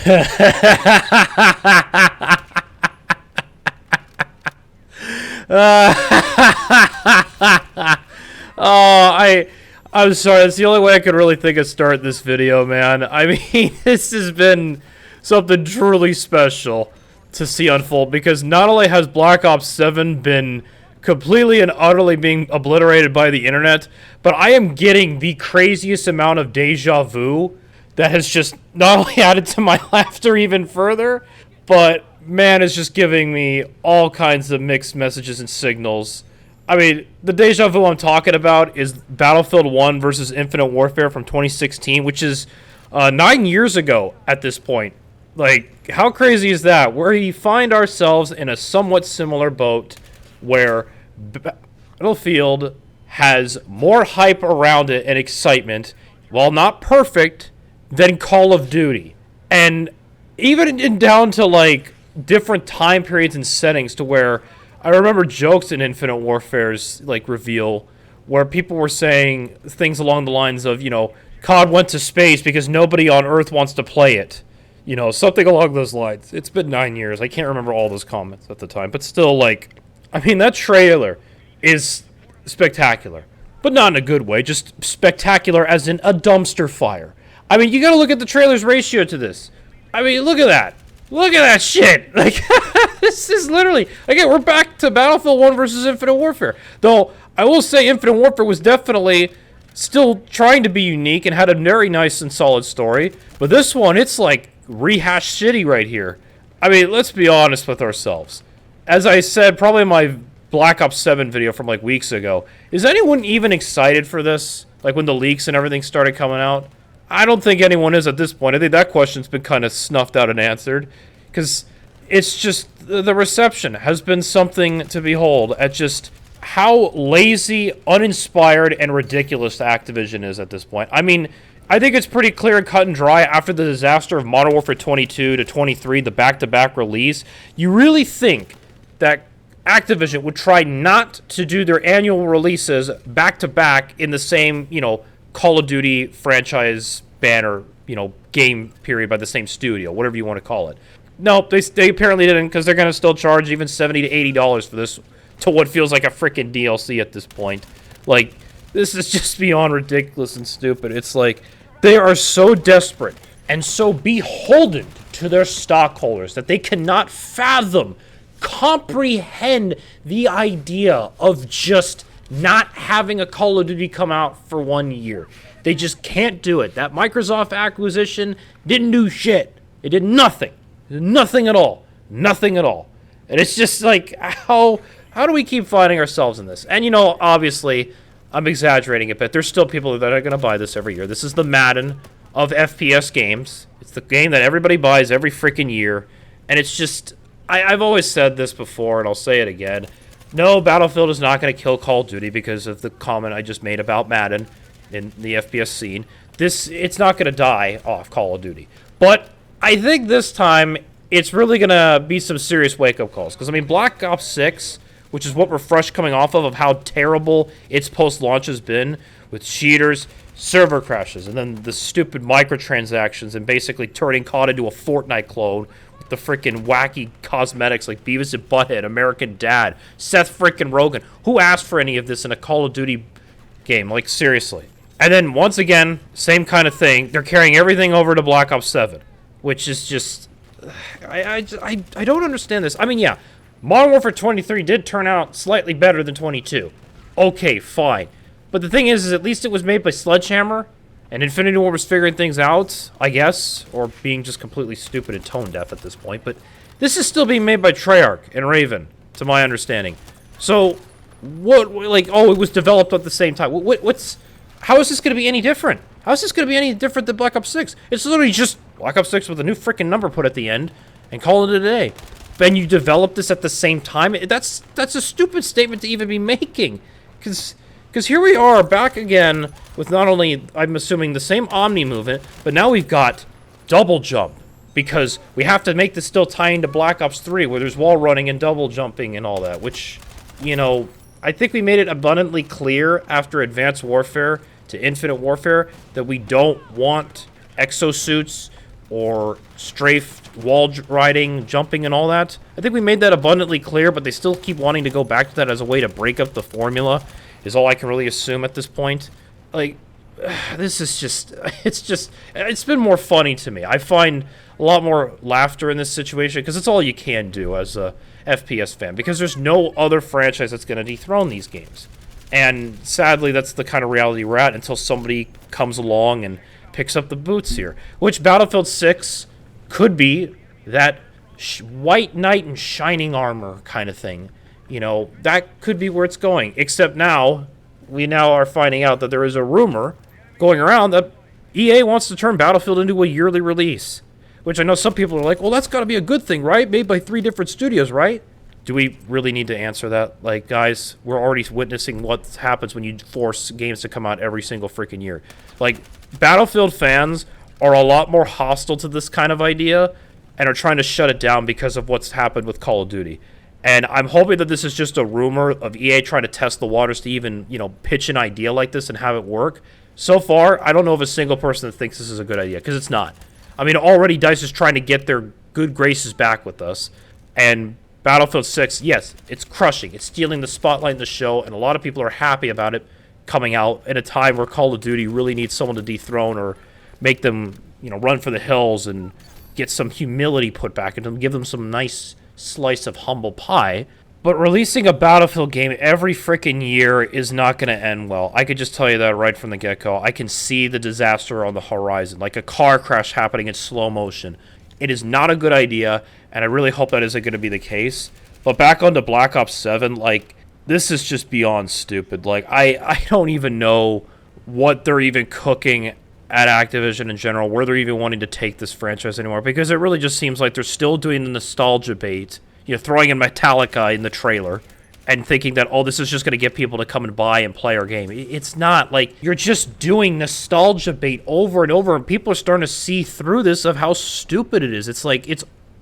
I'm sorry. That's the only way I could really think of starting this video, man. I mean, this has been something truly special to see unfold, because not only has Black Ops 7 been completely and utterly being obliterated by the internet, but I am getting the craziest amount of deja vu that has just not only added to my laughter even further, but man, it's just giving me all kinds of mixed messages and signals. I mean, the deja vu I'm talking about is Battlefield 1 versus Infinite Warfare from 2016, which is 9 years ago at this point. Like, how crazy is that? Where we find ourselves in a somewhat similar boat where Battlefield has more hype around it and excitement, while not perfect, than Call of Duty. And even down to, like, different time periods and settings, to where I remember jokes in Infinite Warfare's, like, reveal where people were saying things along the lines of, you know, COD went to space because nobody on Earth wants to play it. You know, something along those lines. It's been 9 years. I can't remember all those comments at the time. But still, like, I mean, that trailer is spectacular. But not in a good way. Just spectacular as in a dumpster fire. I mean, you gotta look at the trailer's ratio to this. I mean, look at that. Look at that shit. Like, this is literally... Again, we're back to Battlefield 1 versus Infinite Warfare. Though, I will say Infinite Warfare was definitely still trying to be unique and had a very nice and solid story. But this one, it's like rehashed shitty right here. I mean, let's be honest with ourselves. As I said, probably in my Black Ops 7 video from like weeks ago, is anyone even excited for this? Like when the leaks and everything started coming out? I don't think anyone is at this point. I think that question's been kind of snuffed out and answered. Because it's just, the reception has been something to behold at just how lazy, uninspired, and ridiculous Activision is at this point. I mean, I think it's pretty clear and cut and dry after the disaster of Modern Warfare 22 to 23, the back-to-back release. You really think that Activision would try not to do their annual releases back-to-back in the same, you know, Call of Duty franchise banner, you know, game period by the same studio, whatever you want to call it. No, they apparently didn't, because they're going to still charge even $70 to $80 for this, to what feels like a freaking DLC at this point. Like, this is just beyond ridiculous and stupid. It's like, they are so desperate and so beholden to their stockholders that they cannot comprehend the idea of just not having a Call of Duty come out for 1 year. They just can't do it. That Microsoft acquisition didn't do shit. It did nothing. It did nothing at all. Nothing at all. And it's just like, how do we keep finding ourselves in this? And, you know, obviously, I'm exaggerating a bit. There's still people that are going to buy this every year. This is the Madden of FPS games. It's the game that everybody buys every freaking year. And it's just, I've always said this before, and I'll say it again. No, Battlefield is not going to kill Call of Duty because of the comment I just made about Madden in the FPS scene. It's not going to die off Call of Duty. But I think this time it's really going to be some serious wake-up calls. Because, I mean, Black Ops 6, which is what we're fresh coming off of how terrible its post-launch has been, with cheaters, server crashes, and then the stupid microtransactions, and basically turning COD into a Fortnite clone with the freaking wacky cosmetics like Beavis and Butthead, American Dad, Seth freaking Rogen. Who asked for any of this in a Call of Duty game? Like, seriously. And then, once again, same kind of thing. They're carrying everything over to Black Ops 7, which is just... I don't understand this. I mean, yeah, Modern Warfare 23 did turn out slightly better than 22. Okay, fine. But the thing is at least it was made by Sledgehammer, and Infinity War was figuring things out, I guess, or being just completely stupid and tone-deaf at this point. But this is still being made by Treyarch and Raven, to my understanding. So, what, like, oh, it was developed at the same time. How is this going to be any different? How is this going to be any different than Black Ops 6? It's literally just Black Ops 6 with a new freaking number put at the end, and call it a day. And you develop this at the same time? That's a stupid statement to even be making. Because here we are, back again, with not only, I'm assuming, the same Omni movement, but now we've got double jump. Because we have to make this still tie into Black Ops 3, where there's wall running and double jumping and all that. Which, you know, I think we made it abundantly clear after Advanced Warfare to Infinite Warfare that we don't want exosuits or strafed wall riding, jumping, and all that. I think we made that abundantly clear, but they still keep wanting to go back to that as a way to break up the formula, is all I can really assume at this point. Like, this is just, it's been more funny to me. I find a lot more laughter in this situation, because it's all you can do as a FPS fan, because there's no other franchise that's going to dethrone these games. And sadly, that's the kind of reality we're at until somebody comes along and picks up the boots here. Which Battlefield 6 could be that white knight in shining armor kind of thing. You know, that could be where it's going. Except now, we now are finding out that there is a rumor going around that EA wants to turn Battlefield into a yearly release. Which I know some people are like, well, that's got to be a good thing, right? Made by 3 different studios, right? Do we really need to answer that? Like, guys, we're already witnessing what happens when you force games to come out every single freaking year. Like, Battlefield fans are a lot more hostile to this kind of idea and are trying to shut it down because of what's happened with Call of Duty. And I'm hoping that this is just a rumor of EA trying to test the waters to even, you know, pitch an idea like this and have it work. So far, I don't know of a single person that thinks this is a good idea, because it's not. I mean, already DICE is trying to get their good graces back with us, and Battlefield 6, yes, it's crushing. It's stealing the spotlight in the show, and a lot of people are happy about it coming out in a time where Call of Duty really needs someone to dethrone or make them, you know, run for the hills and get some humility put back into them, give them some nice slice of humble pie. But releasing a Battlefield game every freaking year is not going to end well. I could just tell you that right from the get-go. I can see the disaster on the horizon, like a car crash happening in slow motion. It is not a good idea, and I really hope that isn't going to be the case. But back onto Black Ops 7, like, this is just beyond stupid. Like, I don't even know what they're even cooking at Activision in general, where they're even wanting to take this franchise anymore, because it really just seems like they're still doing the nostalgia bait, you know, throwing in Metallica in the trailer, and thinking that, oh, this is just going to get people to come and buy and play our game. It's not. Like, you're just doing nostalgia bait over and over, and people are starting to see through this of how stupid it is. It's like,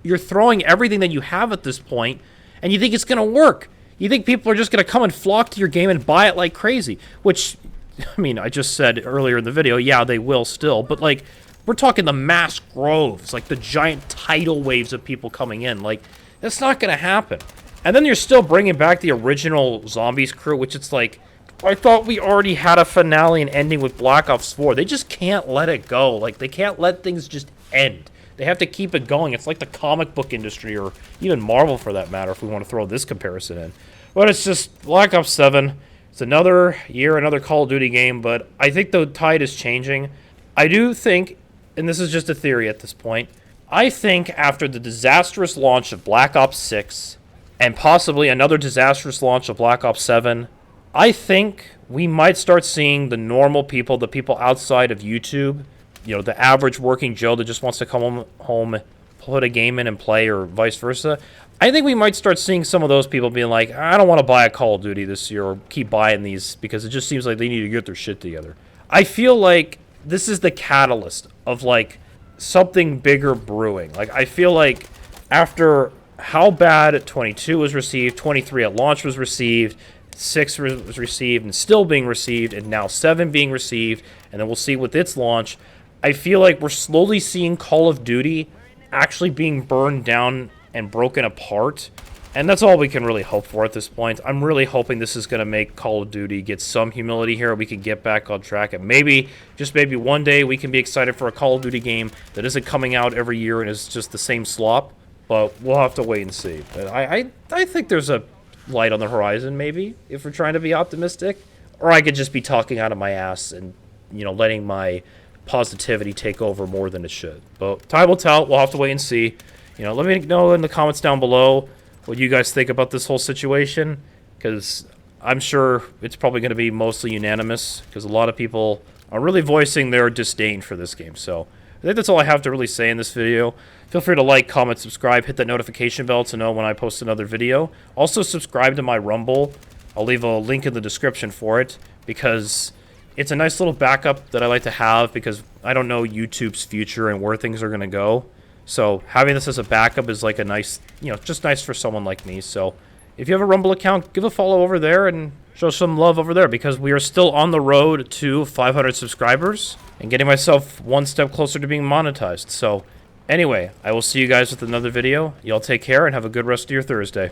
you're throwing everything that you have at this point, and you think it's going to work. You think people are just going to come and flock to your game and buy it like crazy, which, I mean, I just said earlier in the video, yeah, they will still, but, like, we're talking the mass groves, like the giant tidal waves of people coming in. Like, that's not going to happen. And then you're still bringing back the original Zombies crew, which it's like, I thought we already had a finale and ending with Black Ops 4. They just can't let it go. Like, they can't let things just end. They have to keep it going. It's like the comic book industry, or even Marvel for that matter, if we want to throw this comparison in. But it's just Black Ops 7. It's another year, another Call of Duty game, but I think the tide is changing. I do think, and this is just a theory at this point, I think after the disastrous launch of Black Ops 6, and possibly another disastrous launch of Black Ops 7, I think we might start seeing the normal people, the people outside of YouTube, you know, the average working Joe that just wants to come home, put a game in and play, or vice versa. I think we might start seeing some of those people being like, I don't want to buy a Call of Duty this year or keep buying these, because it just seems like they need to get their shit together. I feel like this is the catalyst of, like, something bigger brewing. Like, I feel like after how bad 22 was received, 23 at launch was received, 6 was received and still being received, and now 7 being received, and then we'll see with its launch, I feel like we're slowly seeing Call of Duty actually being burned down and broken apart, and that's all we can really hope for at this point. I'm really hoping this is going to make Call of Duty get some humility here, we can get back on track, and maybe, just maybe one day, we can be excited for a Call of Duty game that isn't coming out every year and is just the same slop. But we'll have to wait and see. But I think there's a light on the horizon, maybe, if we're trying to be optimistic. Or I could just be talking out of my ass and, you know, letting my positivity take over more than it should. But time will tell. We'll have to wait and see. You know, let me know in the comments down below what you guys think about this whole situation, because I'm sure it's probably going to be mostly unanimous, because a lot of people are really voicing their disdain for this game. So I think that's all I have to really say in this video. Feel free to like, comment, subscribe, hit that notification bell to know when I post another video. Also, subscribe to my Rumble. I'll leave a link in the description for it, because it's a nice little backup that I like to have, because I don't know YouTube's future and where things are going to go. So having this as a backup is like a nice, you know, just nice for someone like me. So if you have a Rumble account, give a follow over there and show some love over there, because we are still on the road to 500 subscribers and getting myself one step closer to being monetized. So Anyway, I will see you guys with another video. Y'all take care and have a good rest of your Thursday.